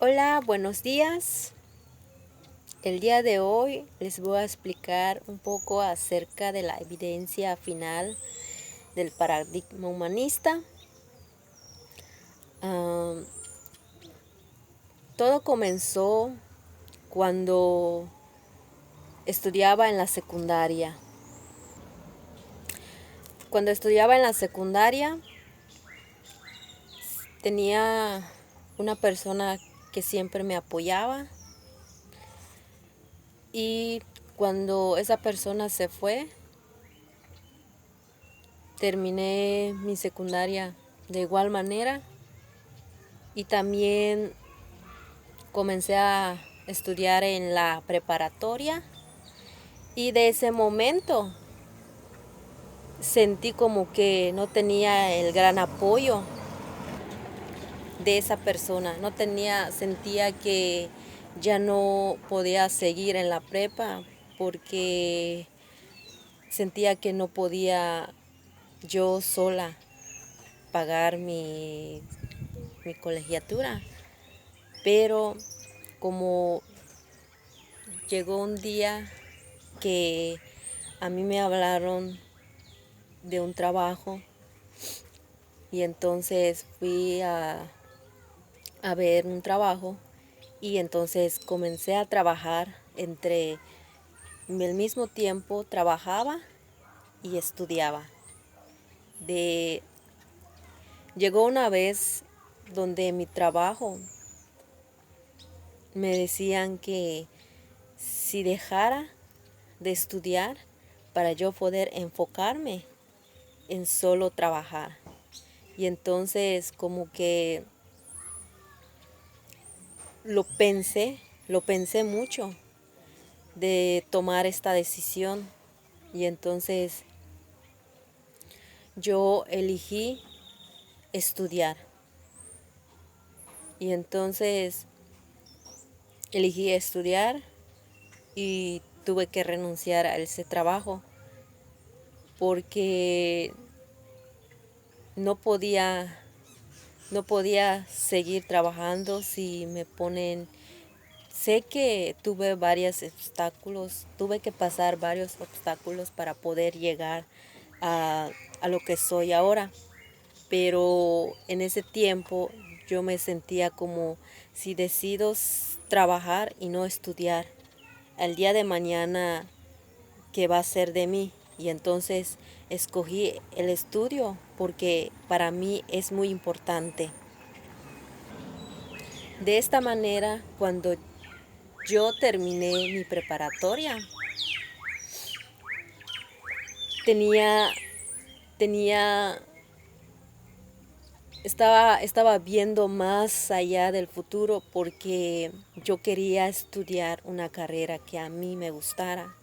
Hola, buenos días. El día de hoy les voy a explicar un poco acerca de la evidencia final del paradigma humanista. Am, Todo comenzó cuando estudiaba en la secundaria. Cuando estudiaba en la secundaria tenía una persona que siempre me apoyaba y cuando esa persona se fue, terminé mi secundaria de igual manera y también comencé a estudiar en la preparatoria y de ese momento sentí como que no tenía el gran apoyo de esa persona, sentía que ya no podía seguir en la prepa porque sentía que no podía yo sola pagar mi colegiatura, pero como llegó un día que a mí me hablaron de un trabajo y entonces fui a ver un trabajo y entonces comencé a trabajar el mismo tiempo trabajaba y estudiaba. De, Llegó una vez donde mi trabajo me decían que si dejara de estudiar para yo poder enfocarme en solo trabajar. Y entonces como que lo pensé mucho de tomar esta decisión. Y entonces yo elegí estudiar. Y entonces elegí estudiar y tuve que renunciar a ese trabajo porque no podía no podía seguir trabajando si me ponen. Sé que tuve que pasar varios obstáculos para poder llegar a, a lo que soy ahora, pero en ese tiempo yo me sentía como si decido trabajar y no estudiar, al día de mañana, ¿qué va a ser de mí? Y entonces escogí el estudio porque para mí es muy importante. De esta manera, cuando yo terminé mi preparatoria, tenía, tenía, estaba viendo más allá del futuro porque yo quería estudiar una carrera que a mí me gustara.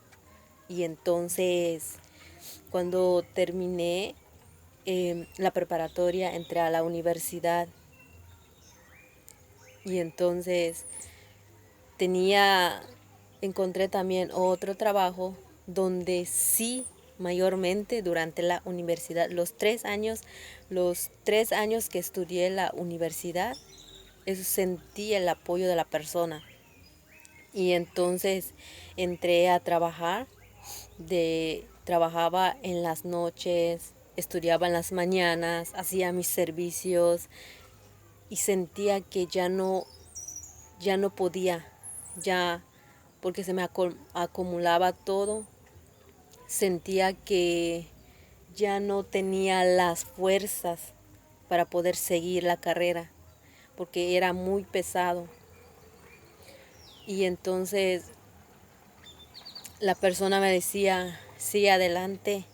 Y entonces, cuando terminé la preparatoria, entré a la universidad y entonces tenía, encontré también otro trabajo donde sí, mayormente durante la universidad, los tres años que estudié la universidad, eso sentí el apoyo de la persona. Y entonces entré a trabajar, trabajaba en las noches, estudiaba en las mañanas, hacía mis servicios y sentía que ya no podía, ya porque se me acumulaba todo, sentía que ya no tenía las fuerzas para poder seguir la carrera, porque era muy pesado. Y entonces la persona me decía, sí, adelante,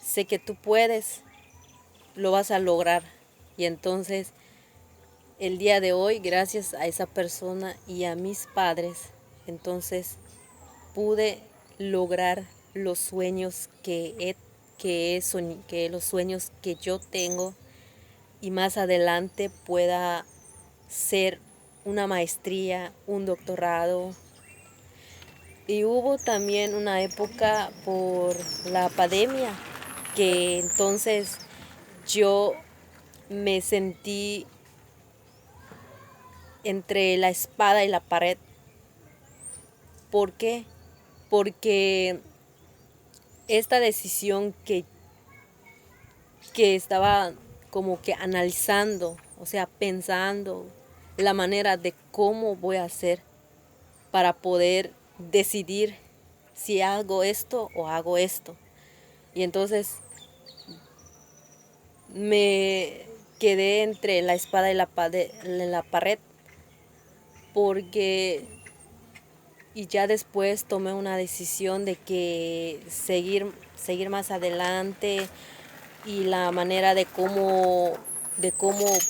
sé que tú puedes, lo vas a lograr. Y entonces el día de hoy, gracias a esa persona y a mis padres, entonces pude lograr los sueños que los sueños que yo tengo y más adelante pueda ser una maestría, un doctorado. Y hubo también una época por la pandemia que entonces yo me sentí entre la espada y la pared. ¿Por qué? Porque esta decisión que estaba como que analizando, o sea, pensando la manera de cómo voy a hacer para poder decidir si hago esto o hago esto. Y entonces me quedé entre la espada y la pared porque y ya después tomé una decisión de que seguir más adelante y la manera de cómo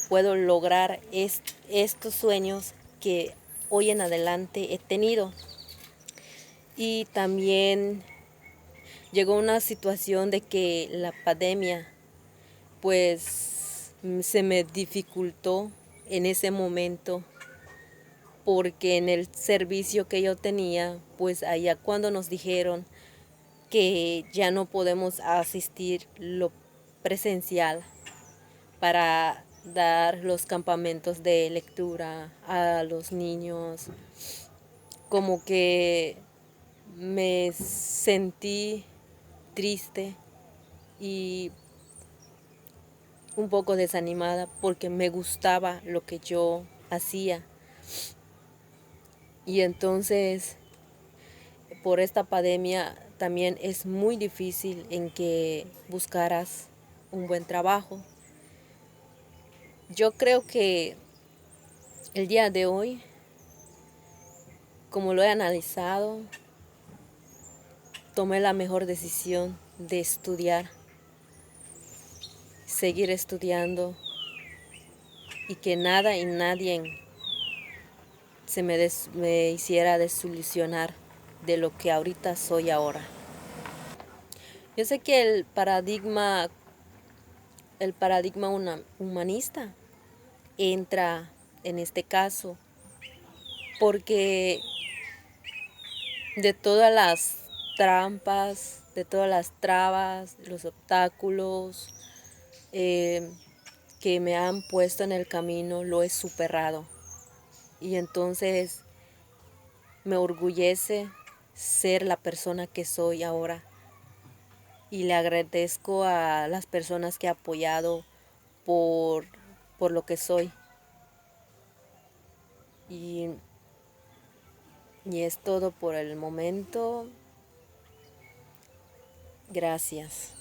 puedo lograr estos sueños que hoy en adelante he tenido. Y también llegó una situación de que la pandemia pues se me dificultó en ese momento porque en el servicio que yo tenía, pues allá cuando nos dijeron que ya no podemos asistir lo presencial para dar los campamentos de lectura a los niños, como que me sentí triste y un poco desanimada porque me gustaba lo que yo hacía. Y entonces, por esta pandemia también es muy difícil en que buscaras un buen trabajo. Yo creo que el día de hoy, como lo he analizado, tomé la mejor decisión de estudiar, seguir estudiando y que nada y nadie me hiciera desilusionar de lo que ahorita soy ahora. Yo sé que el paradigma humanista entra en este caso porque de todas las trampas, de todas las trabas, los obstáculos que me han puesto en el camino, lo he superado. Y entonces me orgullece ser la persona que soy ahora. Y le agradezco a las personas que he apoyado por, por lo que soy. Y, y es todo por el momento. Gracias.